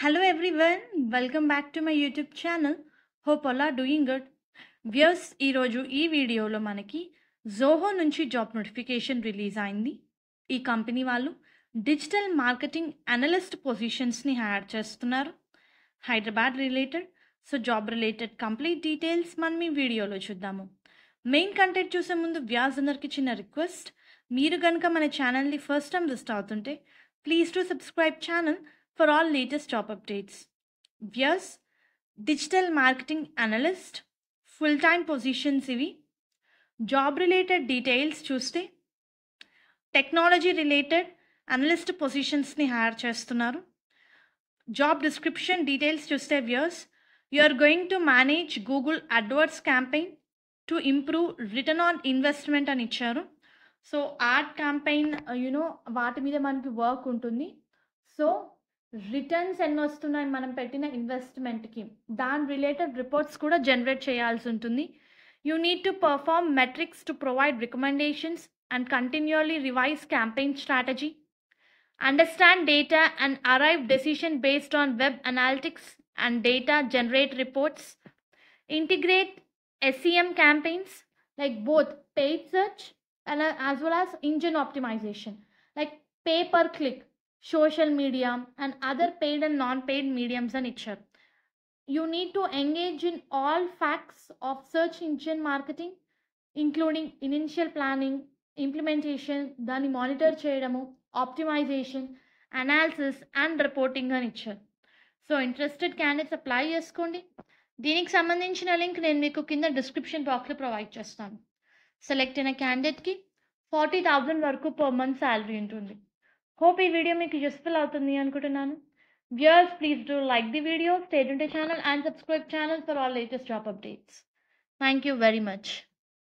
Hello everyone, welcome back to my YouTube channel. Hope all are doing good. Views ఈరోజు ఈ వీడియోలో మనకి జోహో నుంచి జాబ్ నోటిఫికేషన్ రిలీజ్ అయింది. ఈ కంపెనీ వాళ్ళు డిజిటల్ మార్కెటింగ్ అనలిస్ట్ పొజిషన్స్ని హైర్ చేస్తున్నారు, Hyderabad related. So job related complete details మనం ఈ వీడియోలో చూద్దాము. మెయిన్ కంటెంట్ చూసే ముందు వ్యూస్ అందరికీ చిన్న రిక్వెస్ట్, మీరు కనుక మన ఛానల్ని ఫస్ట్ టైం విజిట్ అవుతుంటే please to subscribe channel for all latest job updates. Viewers, digital marketing analyst, full-time positions ivi. Job related details చూస్తే టెక్నాలజీ రిలేటెడ్ అనలిస్ట్ పొజిషన్స్ని హైర్ చేస్తున్నారు. జాబ్ డిస్క్రిప్షన్ డీటెయిల్స్ చూస్తే viewers, you are going to manage Google AdWords campaign to improve return on investment అని ఇచ్చారు. So ad campaign వాటి మీద మనకి work ఉంటుంది. సో రిటర్న్స్ ఎన్ని వస్తున్నాయి మనం పెట్టిన ఇన్వెస్ట్మెంట్కి, దాని రిలేటెడ్ రిపోర్ట్స్ కూడా జనరేట్ చేయాల్సి ఉంటుంది. You need to perform metrics to provide recommendations and continuously revise campaign strategy, understand data and arrive decision based on web analytics and data generate reports, integrate SEM campaigns like both paid search and as well as engine optimization like pay per click, social media and other paid and non-paid mediums and ichcharu. You need to engage in all facts of search engine marketing including initial planning, implementation, dani monitor cheyadamu, optimization, analysis and reporting అని ఇచ్చారు. So interested candidates apply చేసుకోండి. దీనికి సంబంధించిన link నేను మీకు కింద description బాక్స్లో provide చేస్తాను. సెలెక్ట్ అయిన క్యాండిడేట్కి 40,000 వరకు పర్ మంత్ శాలరీ ఉంటుంది. హోప్ ఈ వీడియో మీకు యూస్ఫుల్ అవుతుంది అనుకుంటున్నాను. Viewers, please do like the video, stay tuned to channel and subscribe channel for all latest job updates. Thank you very much.